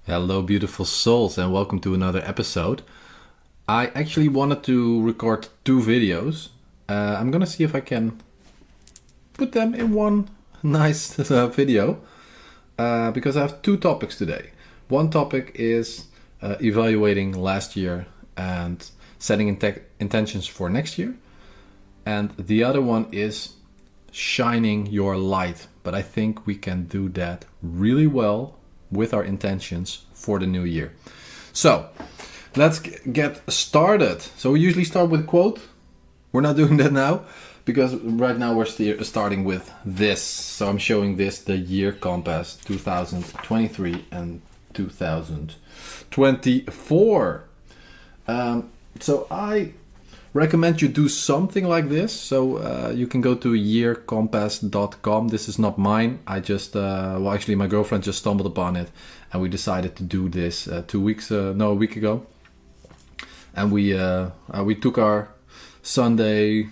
Hello, beautiful souls, and welcome to another episode. I actually wanted to record two videos. I'm gonna see if I can put them in one nice video because I have two topics today. One topic is evaluating last year and setting intentions for next year, and the other one is shining your light. But I think we can do that really well with our intentions for the new year. So let's get started. So we usually start with a quote. We're not doing that now because right now we're starting with this. So I'm showing this, the year compass 2023 and 2024. So I recommend you do something like this. So you can go to yearcompass.com. This is not mine. I just, actually my girlfriend just stumbled upon it and we decided to do this a week ago. And we took our Sunday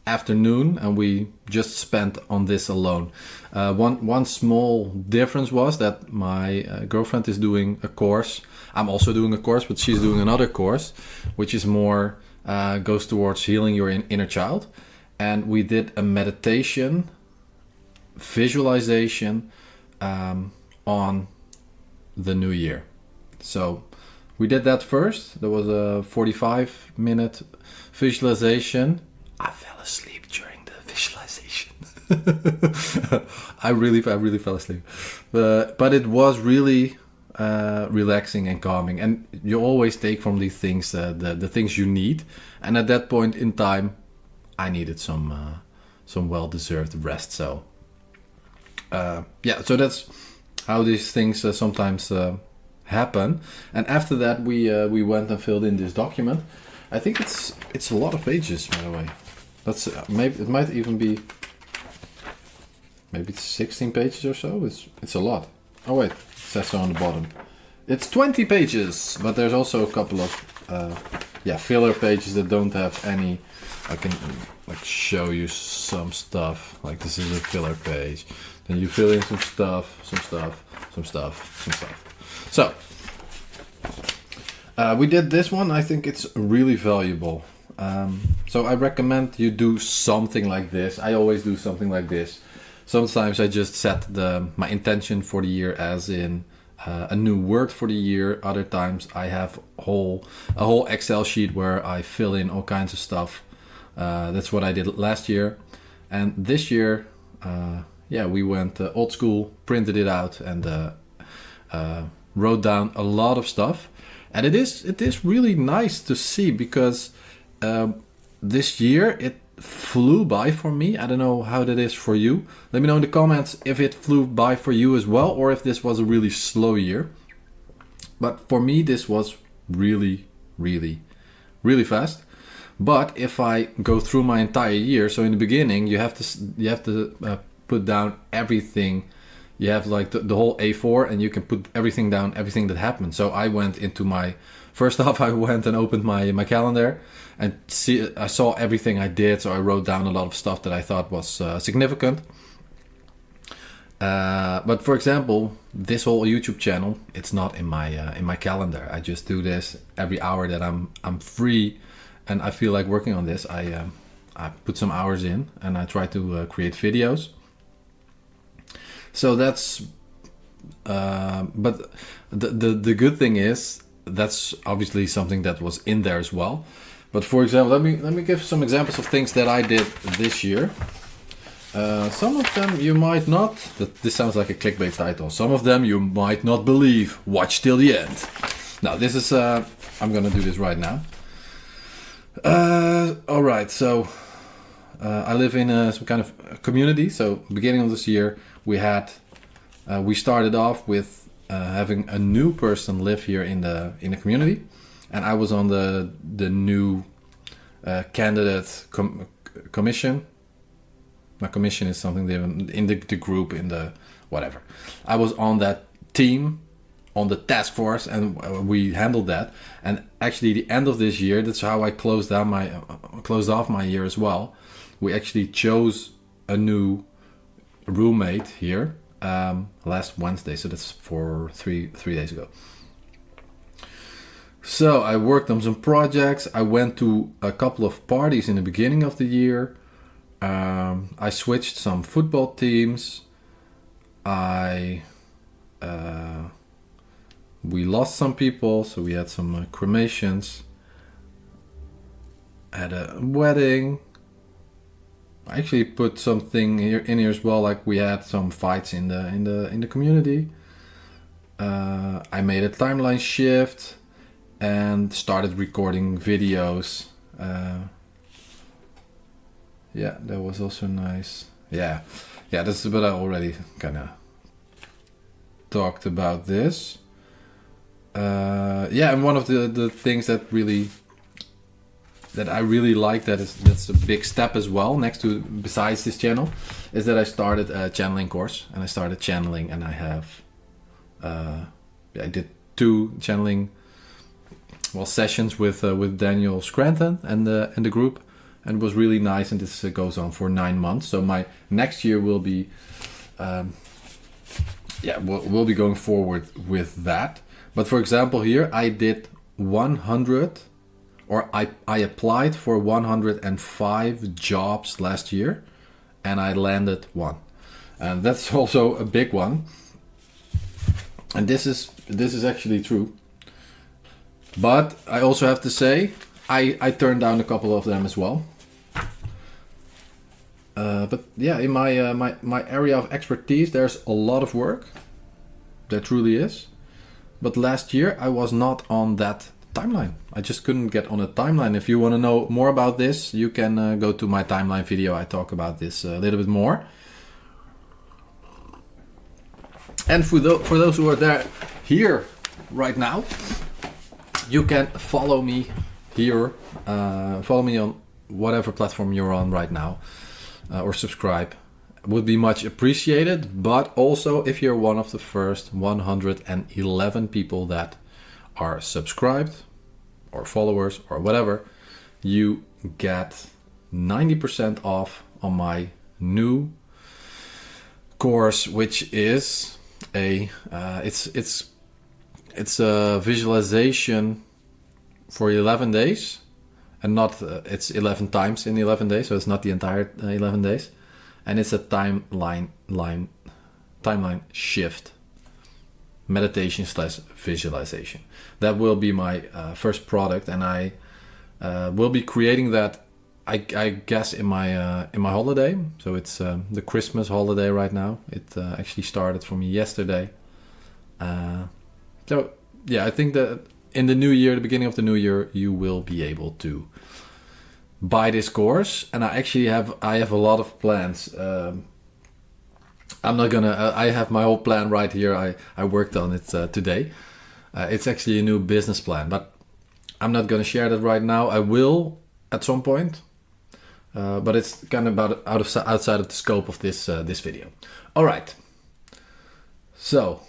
afternoon and we just spent on this alone. One small difference was that my girlfriend is doing a course. I'm also doing a course, but she's doing another course, which is more goes towards healing your inner child. And we did a meditation, visualization on the new year. So we did that first. There was a 45-minute visualization. I fell asleep during the visualization. I really fell asleep. But it was really relaxing and calming. And you always take from these things the things you need. And at that point in time, I needed some well-deserved rest. So so that's how these things sometimes happen. And after that, we went and filled in this document. I think it's a lot of pages, by the way. That's maybe it might even be maybe it's 16 pages or so. It's a lot. Oh wait, it says so on the bottom. It's 20 pages, but there's also a couple of filler pages that don't have any. I can show you some stuff. Like this is a filler page. Then you fill in some stuff. So we did this one. I think it's really valuable. So I recommend you do something like this. I always do something like this. Sometimes I just set my intention for the year as in a new word for the year. Other times I have a whole Excel sheet where I fill in all kinds of stuff. That's what I did last year. And this year, we went old school, printed it out and wrote down a lot of stuff. And it is really nice to see because this year it flew by for me. I don't know how that is for you. Let me know in the comments if it flew by for you as well or if this was a really slow year. But for me this was really, really, really fast. But if I go through my entire year, so in the beginning you have to put down everything. You have like the whole A4 and you can put everything down, everything that happened. So I went into first off, I went and opened my calendar and I saw everything I did. So I wrote down a lot of stuff that I thought was significant. But for example, this whole YouTube channel, it's not in my calendar. I just do this every hour that I'm free and I feel like working on this. I put some hours in and I try to create videos. So that's, but the good thing is that's obviously something that was in there as well. But for example, let me give some examples of things that I did this year. Some of them you might not. This sounds like a clickbait title. Some of them you might not believe. Watch till the end. Now this is. I'm gonna do this right now. All right. So I live in some kind of community. So beginning of this year. We started off with having a new person live here in the community, and I was on the new candidate commission. My commission is something in the group in the whatever. I was on that team, on the task force, and we handled that. And actually, the end of this year, that's how I closed off my year as well. We actually chose a new roommate here last Wednesday, so that's for three days ago. So I worked on some projects. I went to a couple of parties in the beginning of the year. I switched some football teams. I we lost some people, so we had some cremations. Had a wedding. I actually put something here in here as well, like we had some fights in the community. I made a timeline shift and started recording videos. Yeah, that was also nice. Yeah, that's, but I already kind of talked about this. Yeah, and one of the things that I really like, that's a big step as well, besides this channel, is that I started a channeling course, and I started channeling, and I have I did 2 channeling sessions with Daniel Scranton and the group, and it was really nice. And this goes on for 9 months. So my next year will be we'll be going forward with that. But for example, here I did 100, or I applied for 105 jobs last year, and I landed 1, and that's also a big one. And this is actually true. But I also have to say, I turned down a couple of them as well. But yeah, in my area of expertise, there's a lot of work. There truly is. But last year I was not on that timeline. I just couldn't get on a timeline. If you want to know more about this, you can go to my timeline video. I talk about this a little bit more. And for those who are here right now, you can follow me here. Follow me on whatever platform you're on right now, or subscribe. Would be much appreciated. But also, if you're one of the first 111 people that are subscribed or followers or whatever, you get 90% off on my new course, which is it's a visualization for 11 days, and not it's 11 times in 11 days, so it's not the entire 11 days, and it's a timeline shift meditation / visualization. That will be my first product, and I will be creating that, I guess, in my holiday. So it's the Christmas holiday right now. It actually started for me yesterday. So yeah, I think that in the new year, the beginning of the new year, you will be able to buy this course. And I have a lot of plans. I'm not gonna. I have my whole plan right here. I worked on it today. It's actually a new business plan, but I'm not gonna share that right now. I will at some point, but it's kind of outside of the scope of this video. All right. So.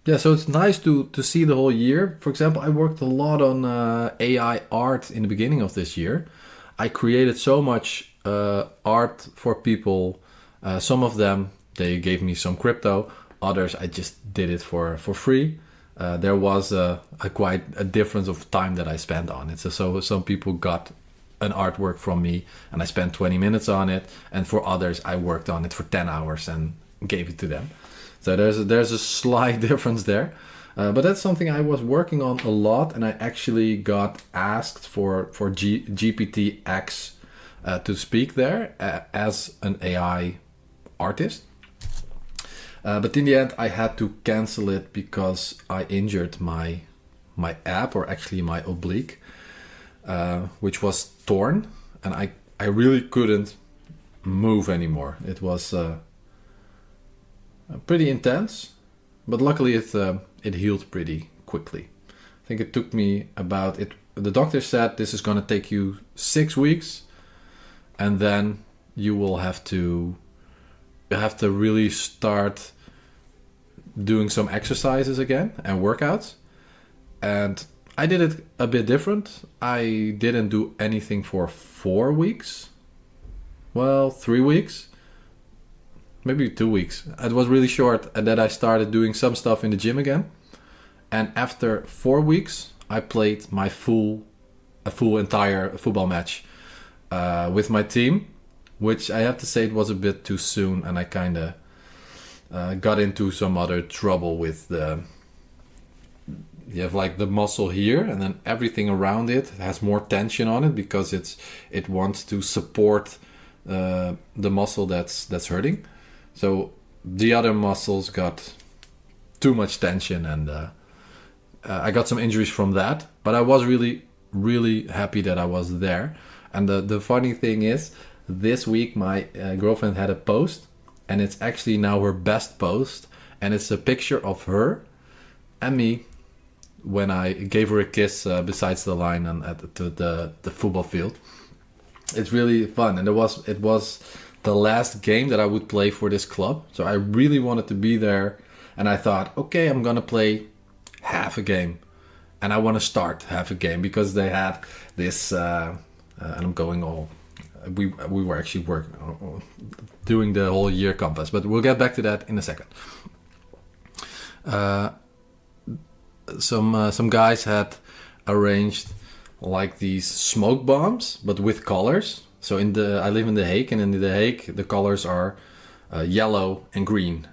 Yeah, so it's nice to see the whole year. For example, I worked a lot on AI art in the beginning of this year. I created so much art for people. Some of them, they gave me some crypto. Others, I just did it for free. There was quite a difference of time that I spent on it. So some people got an artwork from me and I spent 20 minutes on it. And for others, I worked on it for 10 hours and gave it to them. So there's a slight difference there, but that's something I was working on a lot, and I actually got asked for GPT-X to speak there as an AI artist. But in the end, I had to cancel it because I injured my ab, or actually my oblique, which was torn, and I really couldn't move anymore. It was pretty intense, but luckily it healed pretty quickly. I think it took me the doctor said this is going to take you 6 weeks, and then you will have to really start doing some exercises again and workouts. And I did it a bit different. I didn't do anything for 4 weeks. Well, 3 weeks. Maybe 2 weeks. It was really short, and then I started doing some stuff in the gym again. And after 4 weeks, I played my entire football match with my team, which I have to say it was a bit too soon, and I kind of got into some other trouble with you have like the muscle here, and then everything around it has more tension on it because it wants to support the muscle that's hurting. So the other muscles got too much tension, and I got some injuries from that. But I was really, really happy that I was there. And the funny thing is, this week my girlfriend had a post, and it's actually now her best post, and it's a picture of her and me when I gave her a kiss besides the line to the football field. It's really fun, and it was the last game that I would play for this club, so I really wanted to be there. And I thought, okay, I'm gonna play half a game, and I want to start half a game because they had this. And I'm going all. We were actually doing the whole year compass, but we'll get back to that in a second. Some guys had arranged like these smoke bombs, but with colors. So I live in The Hague, and in The Hague the colors are yellow and green.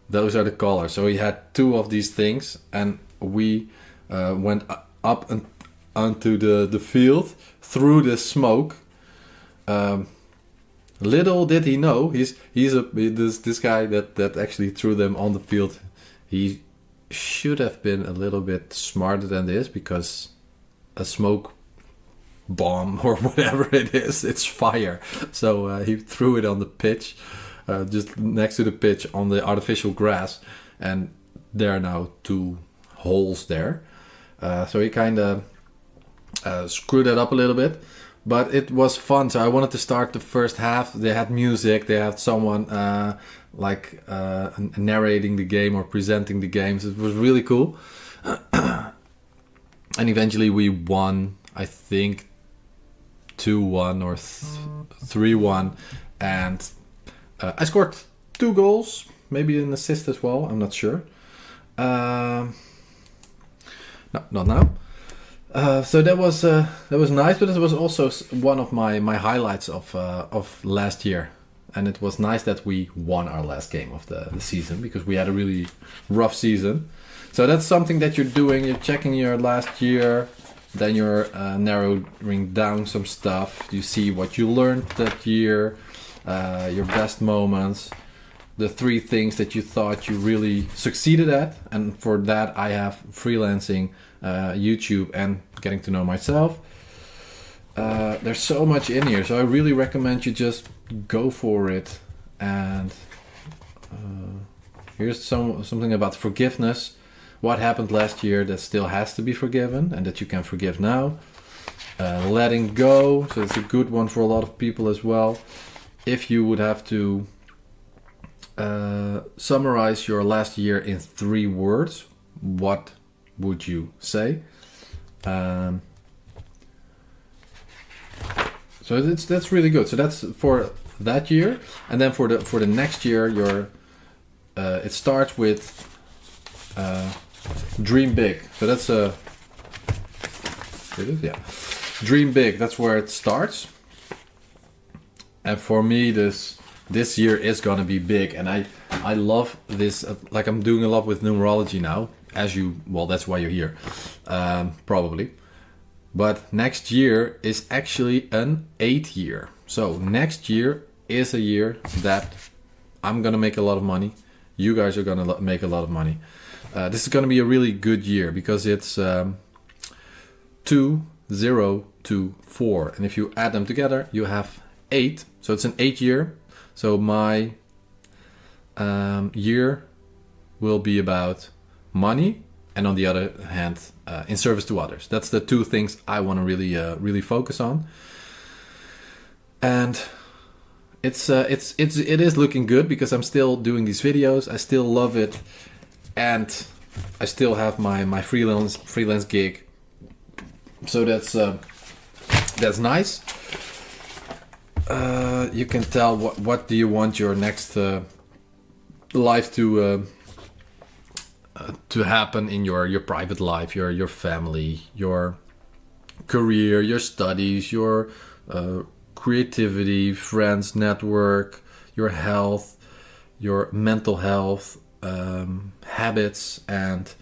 Those are the colors. So we had 2 of these things, and we went up and onto the field through the smoke. Little did he know, this guy that actually threw them on the field. He should have been a little bit smarter than this, because a smoke bomb or whatever it is, it's fire. So he threw it on the pitch, just next to the pitch on the artificial grass, and there are now 2 holes there. So he kind of screwed it up a little bit, but it was fun. So I wanted to start the first half. They had music, they had someone narrating the game or presenting the games. It was really cool. And eventually we won, I think 2-1 or 3-1, and I scored 2 goals, maybe an assist as well, I'm not sure. No, not now. So that was nice, but it was also one of my highlights of last year, and it was nice that we won our last game of the season, because we had a really rough season. So that's something that you're doing. You're checking your last year, then you're narrowing down some stuff. You see what you learned that year, your best moments, the 3 things that you thought you really succeeded at. And for that, I have freelancing, YouTube, and getting to know myself. There's so much in here, so I really recommend you just go for it. And here's something about forgiveness. What happened last year that still has to be forgiven and that you can forgive now. Letting go, so it's a good one for a lot of people as well. If you would have to summarize your last year in 3 words, what would you say? So that's really good. So that's for that year, and then for the next year, it starts with dream big. So that's dream big. That's where it starts. And for me, this year is gonna be big, and I love this. Like, I'm doing a lot with numerology now. That's why you're here, probably. But next year is actually an 8 year. So next year is a year that I'm gonna make a lot of money. You guys are gonna make a lot of money. This is gonna be a really good year because it's 2, 0, 2, 4, and if you add them together, you have 8. So it's an 8 year. So my year will be about money, and on the other hand, in service to others. That's the 2 things I want to really focus on. And it is looking good because I'm still doing these videos. I still love it, and I still have my freelance gig. So that's nice. You can tell what do you want your next life to to happen in your private life, your family, your career, your studies, your creativity, friends, network, your health, your mental health, habits, and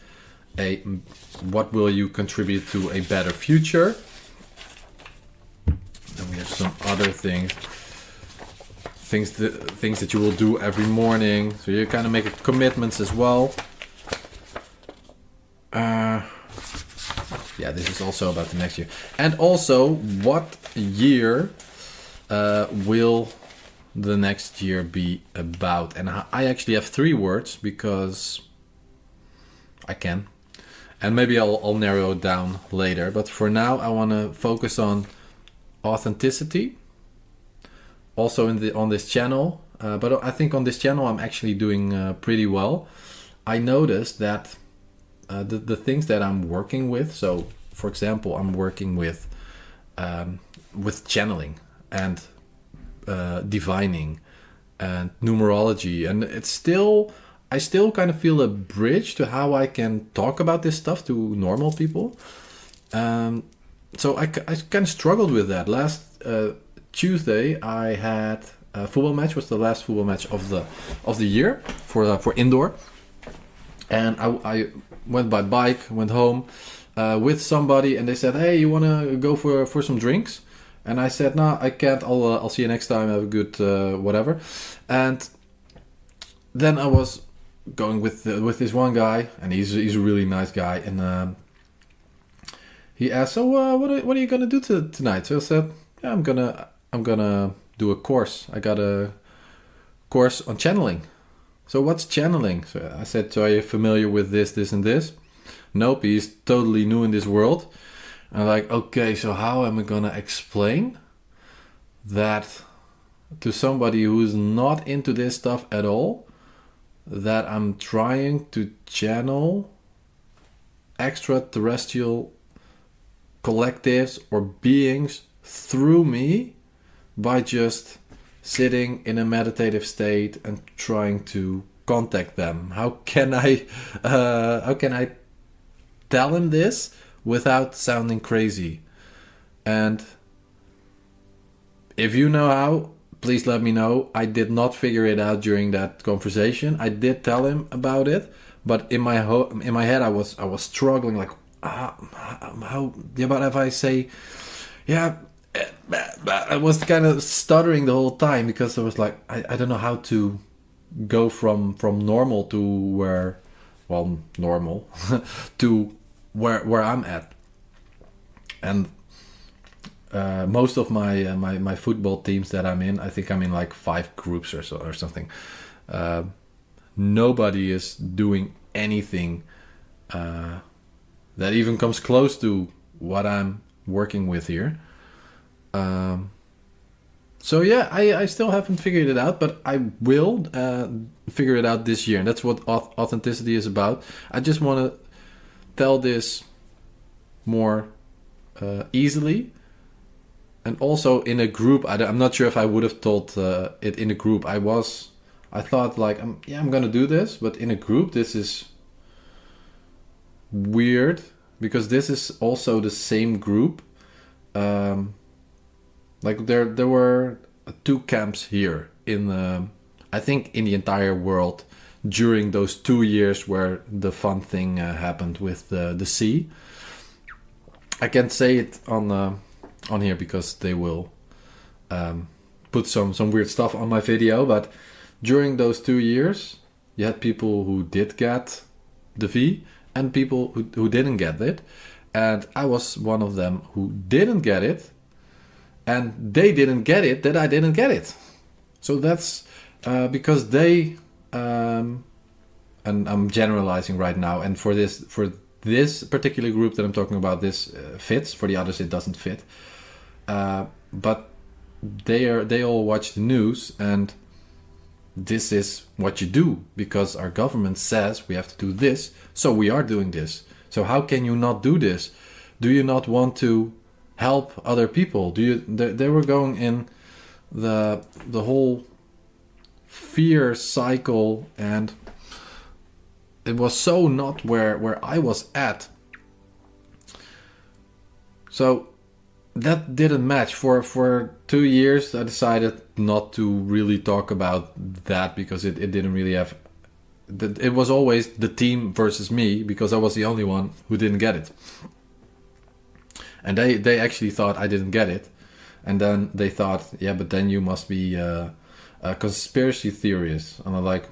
what will you contribute to a better future. Then we have some other things that you will do every morning. So you kind of make commitments as well. Yeah, this is also about the next year. And also, what year will the next year be about? And I actually have 3 words because I can. And maybe I'll narrow it down later. But for now, I want to focus on authenticity. Also on this channel. But I think on this channel, I'm actually doing pretty well. I noticed that the things that I'm working with. So, for example, I'm working with channeling and divining and numerology, and I still kind of feel a bridge to how I can talk about this stuff to normal people. So I kind of struggled with that. Last Tuesday, I had a football match. Was the last football match of the year for indoor, and I went by bike, went home with somebody, and they said, "Hey, you want to go for some drinks?" And I said, "No, I can't. I'll see you next time. Have a good whatever." And then I was going with this one guy, and he's a really nice guy, and he asked, "So what are you gonna do tonight?" So I said, "Yeah, I'm gonna do a course. I got a course on channeling." So what's channeling? So I said, "So are you familiar with this, and this?" Nope, he's totally new in this world. And I'm like, okay, so how am I gonna explain that to somebody who's not into this stuff at all, that I'm trying to channel extraterrestrial collectives or beings through me by just sitting in a meditative state and trying to contact them? How can I tell him this without sounding crazy? And if you know how, please let me know. I did not figure it out during that conversation. I did tell him about it, but in my head I was struggling, like how. Yeah, but if I say, yeah, I was kind of stuttering the whole time because I was like, I don't know how to go from normal to where, well, normal to where I'm at. And most of my football teams that I'm in, I think I'm in like 5 groups or something. Nobody is doing anything that even comes close to what I'm working with here. So yeah, I still haven't figured it out, but I will figure it out this year, and that's what authenticity is about. I just want to tell this more easily, and also in a group. I'm not sure if I would have told it in a group. I thought like, I'm gonna do this, but in a group this is weird because this is also the same group. Like there were 2 camps here in I think in the entire world during those 2 years where the fun thing happened with the sea. I can't say it on here because they will put some weird stuff on my video, but during those 2 years you had people who did get the V and people who didn't get it, and I was one of them who didn't get it. And they didn't get it that I didn't get it. So that's because they, and I'm generalizing right now, and for this particular group that I'm talking about, this fits. For the others, it doesn't fit. But they all watch the news, and this is what you do because our government says we have to do this, so we are doing this. So how can you not do this? Do you not want to help other people? They were going in the whole fear cycle, and it was so not where I was at. So that didn't match. For 2 years I decided not to really talk about that because it didn't really have, it was always the team versus me because I was the only one who didn't get it. And they actually thought I didn't get it. And then they thought, yeah, but then you must be a conspiracy theorist. And I'm like,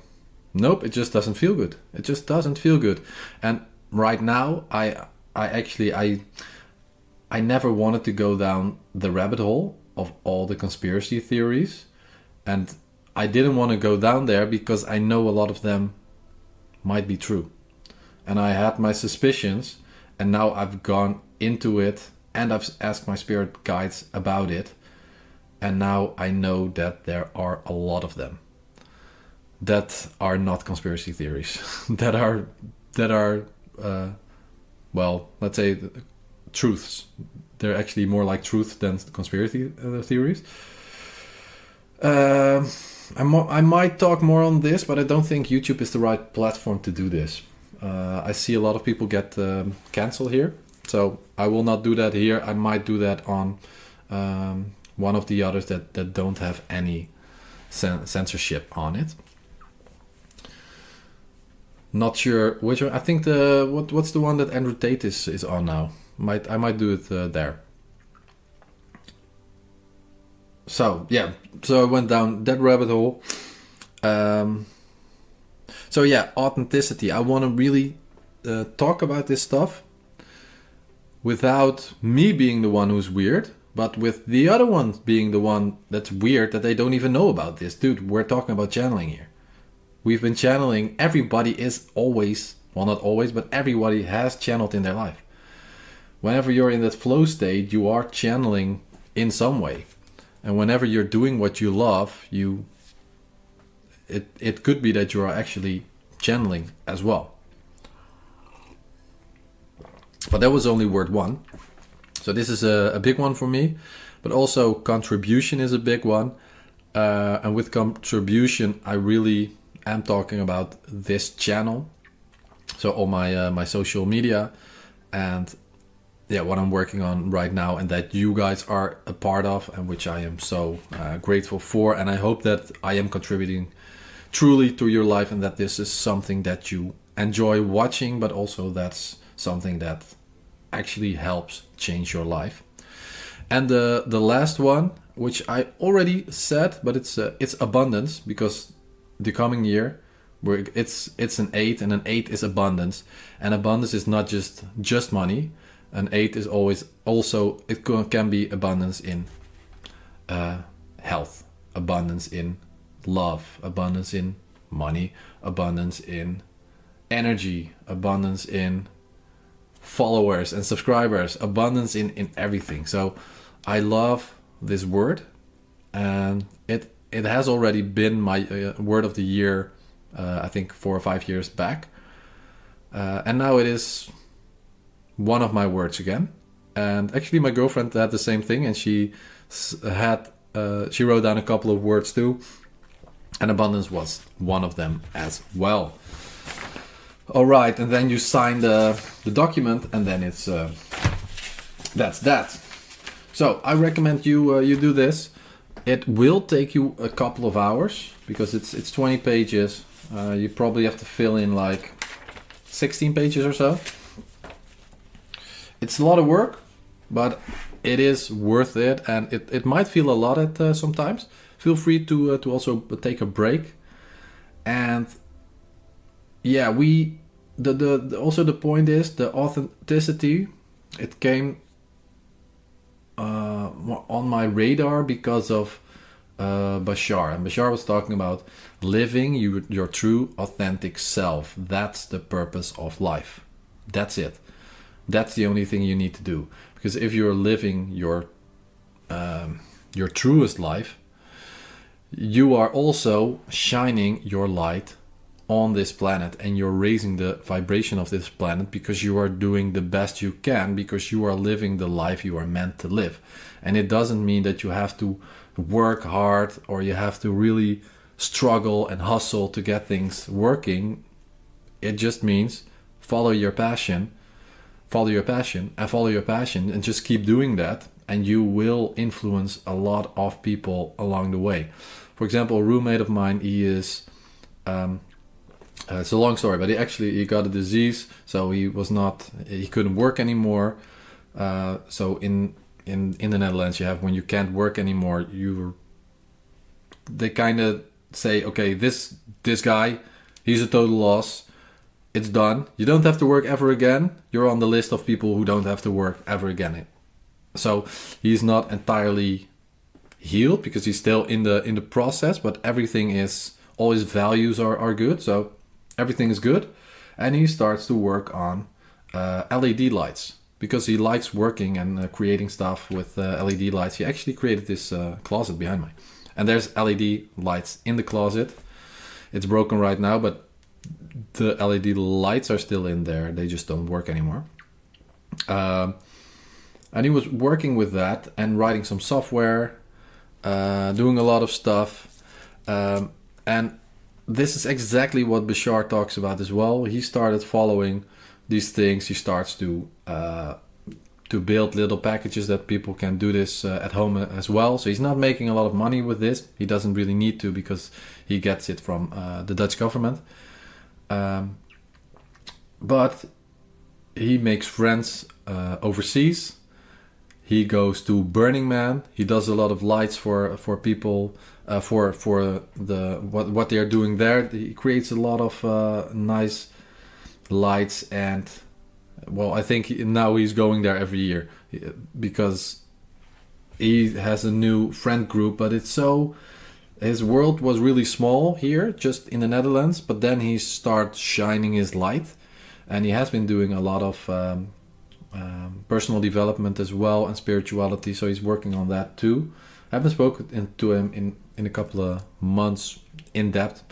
nope, it just doesn't feel good. It just doesn't feel good. And right now, I never wanted to go down the rabbit hole of all the conspiracy theories. And I didn't want to go down there because I know a lot of them might be true. And I had my suspicions, and now I've gone into it and I've asked my spirit guides about it. And now I know that there are a lot of them that are not conspiracy theories, that are well, let's say truths. They're actually more like truth than conspiracy theories. I might talk more on this, but I don't think YouTube is the right platform to do this. I see a lot of people get cancelled here, so I will not do that here. I might do that on one of the others that don't have any censorship on it. Not sure which one. I think what's the one that Andrew Tate is on now. I might do it there. So yeah, so I went down that rabbit hole. So yeah, authenticity. I want to really talk about this stuff without me being the one who's weird, but with the other one being the one that's weird that they don't even know about this. Dude, we're talking about channeling here. We've been channeling. Everybody is always, well, not always, but everybody has channeled in their life. Whenever you're in that flow state, you are channeling in some way. And whenever you're doing what you love, it could be that you are actually channeling as well. But that was only word one. So this is a big one for me. But also contribution is a big one. And with contribution, I really am talking about this channel. So all my social media and yeah, what I'm working on right now and that you guys are a part of and which I am so grateful for. And I hope that I am contributing truly to your life and that this is something that you enjoy watching, but also that's something that actually helps change your life. And the last one, which I already said, but it's abundance, because the coming year, it's an 8 and an 8 is abundance. And abundance is not just money. An 8 is always also, it can be abundance in health, abundance in love, abundance in money, abundance in energy, abundance in followers and subscribers, abundance in everything. So I love this word, and it has already been my word of the year, I think 4 or 5 years back. And now it is one of my words again. And actually my girlfriend had the same thing, and she wrote down a couple of words too, and abundance was one of them as well. All right, and then you sign the document, and then it's that's that. So I recommend you do this. It will take you a couple of hours because it's 20 pages. You probably have to fill in like 16 pages or so. It's a lot of work, but it is worth it, and it might feel a lot at sometimes. Feel free to also take a break. And yeah, also the point is the authenticity. It came on my radar because of Bashar, and Bashar was talking about living your true authentic self. That's the purpose of life. That's it. That's the only thing you need to do. Because if you're living your truest life, you are also shining your light on this planet, and you're raising the vibration of this planet because you are doing the best you can, because you are living the life you are meant to live. And it doesn't mean that you have to work hard or you have to really struggle and hustle to get things working. It just means follow your passion, follow your passion, and follow your passion, and just keep doing that, and you will influence a lot of people along the way. For example, a roommate of mine, he is it's a long story, but he got a disease, so he couldn't work anymore. So in the Netherlands, you have, when you can't work anymore, they kind of say, okay, this guy, he's a total loss. It's done. You don't have to work ever again. You're on the list of people who don't have to work ever again. So he's not entirely healed because he's still in the process, but everything is, all his values are good. So everything is good. And he starts to work on LED lights because he likes working and creating stuff with LED lights. He actually created this closet behind me. And there's LED lights in the closet. It's broken right now, but the LED lights are still in there. They just don't work anymore. And he was working with that and writing some software, doing a lot of stuff. And this is exactly what Bashar talks about as well. He started following these things. He starts to build little packages that people can do this at home as well. So he's not making a lot of money with this. He doesn't really need to because he gets it from the Dutch government. But he makes friends overseas. He goes to Burning Man. He does a lot of lights for people for what they are doing there. He creates a lot of nice lights, and well, I think now he's going there every year because he has a new friend group. But his world was really small here, just in the Netherlands. But then he starts shining his light, and he has been doing a lot of personal development as well and spirituality. So he's working on that too. I haven't spoken to him in a couple of months in depth,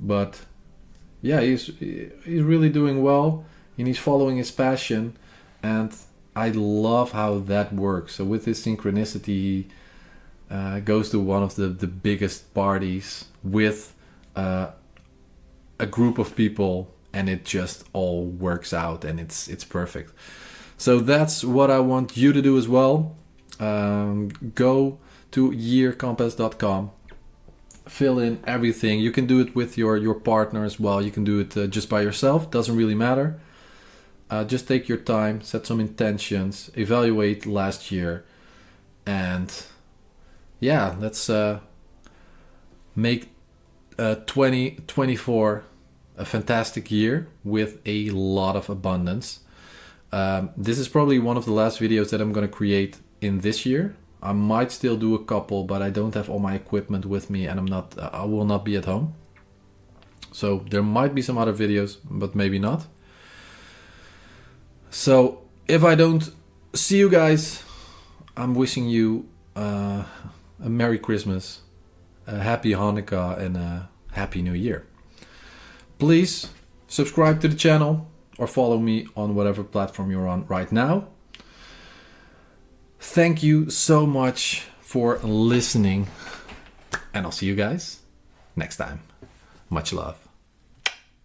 but yeah, he's really doing well, and he's following his passion, and I love how that works. So with his synchronicity, he goes to one of the biggest parties with a group of people, and it just all works out, and it's perfect. So that's what I want you to do as well. Go to yearcompass.com, fill in everything. You can do it with your partner as well. You can do it just by yourself. Doesn't really matter. Just take your time, set some intentions, evaluate last year, and yeah, let's make 2024 a fantastic year with a lot of abundance. This is probably one of the last videos that I'm going to create in this year. I might still do a couple, but I don't have all my equipment with me, and I will not be at home. So there might be some other videos, but maybe not. So if I don't see you guys, I'm wishing you a Merry Christmas, a Happy Hanukkah, and a Happy New Year. Please subscribe to the channel or follow me on whatever platform you're on right now. Thank you so much for listening, and I'll see you guys next time. Much love.